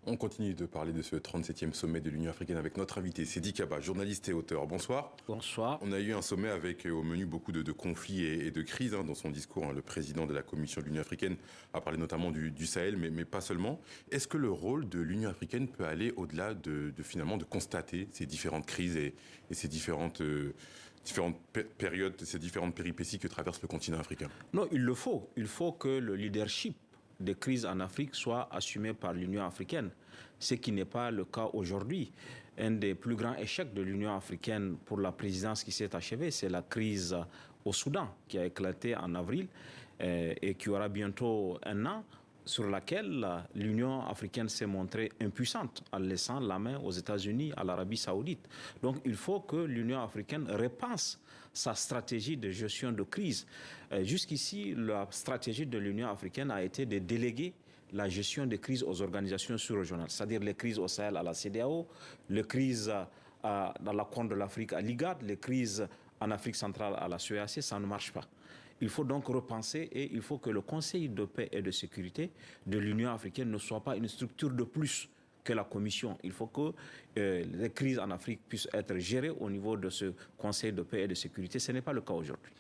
On continue de parler de ce 37e sommet de l'Union africaine avec notre invité, Seydi Kaba, journaliste et auteur. Bonsoir. Bonsoir. On a eu un sommet avec au menu beaucoup de conflits et de crises. Dans son discours, le président de la Commission de l'Union africaine a parlé notamment du Sahel, mais pas seulement. Est-ce que le rôle de l'Union africaine peut aller au-delà finalement de constater ces différentes crises et ces différentes périodes, ces différentes péripéties que traverse le continent africain? Non, il le faut. Il faut que le leadership des crises en Afrique soit assumé par l'Union africaine, ce qui n'est pas le cas aujourd'hui. Un des plus grands échecs de l'Union africaine pour la présidence qui s'est achevée, c'est la crise au Soudan qui a éclaté en avril et qui aura bientôt un an, sur laquelle l'Union africaine s'est montrée impuissante en laissant la main aux États-Unis, à l'Arabie saoudite. Donc il faut que l'Union africaine repense sa stratégie de gestion de crise. Jusqu'ici, la stratégie de l'Union africaine a été de déléguer la gestion des crises aux organisations sous-régionales, c'est-à-dire les crises au Sahel à la CEDEAO, les crises dans la Corne de l'Afrique à l'IGAD, les crises en Afrique centrale à la CEEAC, ça ne marche pas. Il faut donc repenser et il faut que le Conseil de paix et de sécurité de l'Union africaine ne soit pas une structure de plus que la Commission. Il faut que les crises en Afrique puissent être gérées au niveau de ce Conseil de paix et de sécurité. Ce n'est pas le cas aujourd'hui.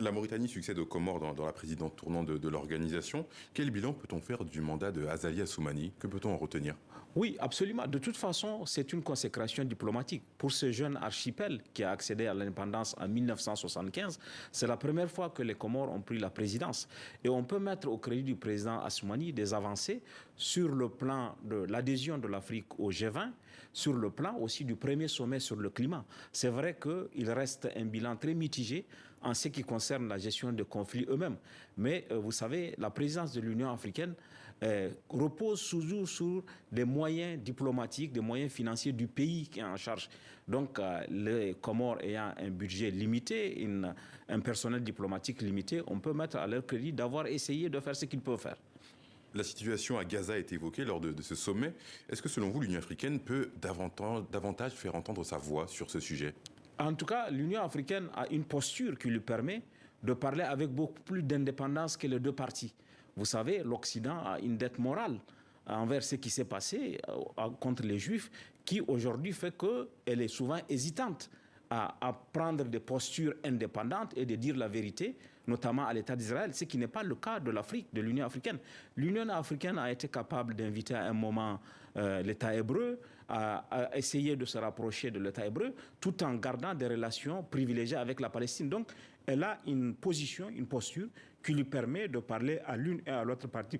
La Mauritanie succède aux Comores dans la présidence tournante de l'organisation. Quel bilan peut-on faire du mandat de Azali Assoumani? Que peut-on en retenir? Oui, absolument. De toute façon, c'est une consécration diplomatique. Pour ce jeune archipel qui a accédé à l'indépendance en 1975, c'est la première fois que les Comores ont pris la présidence. Et on peut mettre au crédit du président Assoumani des avancées sur le plan de l'adhésion de l'Afrique au G20, sur le plan aussi du premier sommet sur le climat. C'est vrai qu'il reste un bilan très mitigé en ce qui concerne la gestion des conflits eux-mêmes. Mais vous savez, la présidence de l'Union africaine repose toujours sur des moyens diplomatiques, des moyens financiers du pays qui est en charge. Donc les Comores ayant un budget limité, un personnel diplomatique limité, on peut mettre à leur crédit d'avoir essayé de faire ce qu'ils peuvent faire. La situation à Gaza est évoquée lors de ce sommet. Est-ce que selon vous, l'Union africaine peut davantage faire entendre sa voix sur ce sujet? En tout cas, l'Union africaine a une posture qui lui permet de parler avec beaucoup plus d'indépendance que les deux parties. Vous savez, l'Occident a une dette morale envers ce qui s'est passé contre les Juifs, qui aujourd'hui fait qu'elle est souvent hésitante à prendre des postures indépendantes et de dire la vérité, notamment à l'État d'Israël, ce qui n'est pas le cas de l'Afrique, de l'Union africaine. L'Union africaine a été capable d'inviter à un moment l'État hébreu, à essayer de se rapprocher de l'État hébreu, tout en gardant des relations privilégiées avec la Palestine. Donc, elle a une position, une posture qui lui permet de parler à l'une et à l'autre partie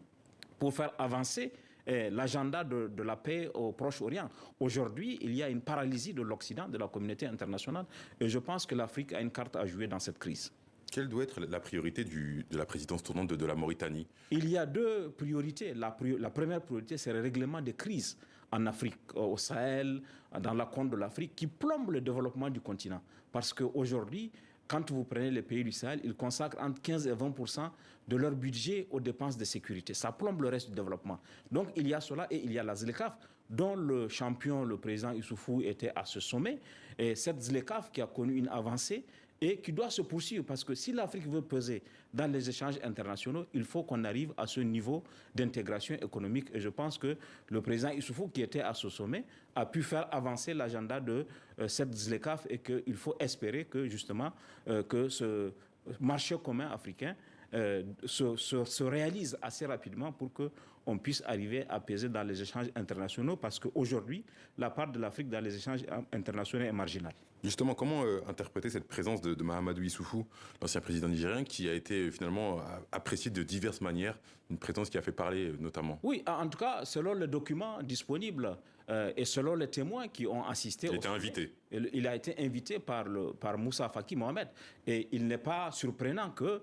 pour faire avancer l'agenda de la paix au Proche-Orient. Aujourd'hui, il y a une paralysie de l'Occident, de la communauté internationale, et je pense que l'Afrique a une carte à jouer dans cette crise. Quelle doit être la priorité de la présidence tournante de la Mauritanie? Il y a deux priorités. La première priorité, c'est le règlement des crises en Afrique, au Sahel, dans la Corne de l'Afrique, qui plombe le développement du continent. Parce qu'aujourd'hui, quand vous prenez les pays du Sahel, ils consacrent entre 15 et 20% de leur budget aux dépenses de sécurité. Ça plombe le reste du développement. Donc il y a cela et il y a la ZLECAf, dont le champion, le président Issoufou, était à ce sommet. Et cette ZLECAf qui a connu une avancée et qui doit se poursuivre, parce que si l'Afrique veut peser dans les échanges internationaux, il faut qu'on arrive à ce niveau d'intégration économique. Et je pense que le président Issoufou, qui était à ce sommet, a pu faire avancer l'agenda de cette ZLECAf et qu'il faut espérer que justement que ce marché commun africain se réalise assez rapidement pour qu'on puisse arriver à peser dans les échanges internationaux, parce qu'aujourd'hui, la part de l'Afrique dans les échanges internationaux est marginale. Justement, comment interpréter cette présence de Mahamadou Issoufou, l'ancien président nigérien, qui a été finalement apprécié de diverses manières, une présence qui a fait parler notamment? Oui, en tout cas, selon les documents disponibles et selon les témoins qui ont assisté... Il a été invité. Il a été invité par Moussa Faki Mohamed. Et il n'est pas surprenant que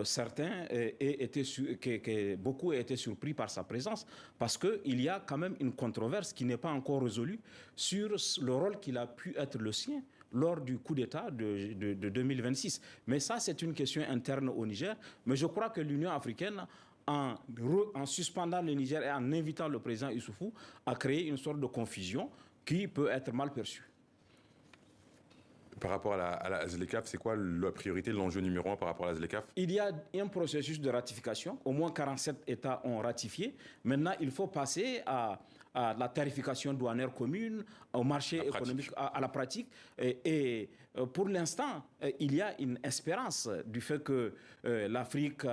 certains que beaucoup aient été surpris par sa présence, parce qu'il y a quand même une controverse qui n'est pas encore résolue sur le rôle qu'il a pu être le sien lors du coup d'État de 2026. Mais ça, c'est une question interne au Niger. Mais je crois que l'Union africaine, en suspendant le Niger et en invitant le président Issoufou, a créé une sorte de confusion qui peut être mal perçue. Par rapport à la ZLECAf, c'est quoi la priorité, l'enjeu numéro 1 par rapport à la ZLECAF? Il y a un processus de ratification. Au moins 47 États ont ratifié. Maintenant, il faut passer à la tarification douanière commune, au marché économique, à la pratique. Et pour l'instant, il y a une espérance du fait que l'Afrique,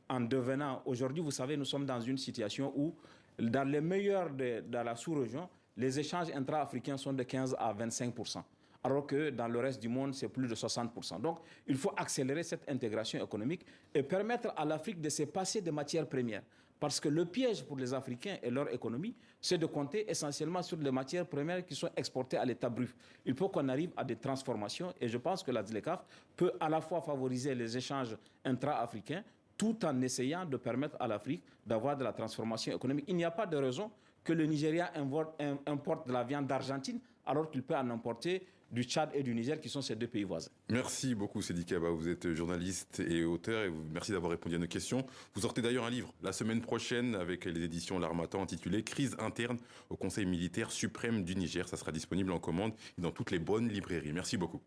en devenant... Aujourd'hui, vous savez, nous sommes dans une situation où, dans les meilleurs de la sous-région, les échanges intra-africains sont de 15 à 25%. Alors que dans le reste du monde, c'est plus de 60%. Donc, il faut accélérer cette intégration économique et permettre à l'Afrique de se passer des matières premières. Parce que le piège pour les Africains et leur économie, c'est de compter essentiellement sur les matières premières qui sont exportées à l'état brut. Il faut qu'on arrive à des transformations et je pense que la ZLECAf peut à la fois favoriser les échanges intra-africains tout en essayant de permettre à l'Afrique d'avoir de la transformation économique. Il n'y a pas de raison que le Nigeria importe de la viande d'Argentine alors qu'il peut en importer du Tchad et du Niger, qui sont ces deux pays voisins. Merci beaucoup, Sédi Kaba. Vous êtes journaliste et auteur et merci d'avoir répondu à nos questions. Vous sortez d'ailleurs un livre la semaine prochaine avec les éditions L'Harmattan intitulé Crise interne au Conseil militaire suprême du Niger. Ça sera disponible en commande dans toutes les bonnes librairies. Merci beaucoup.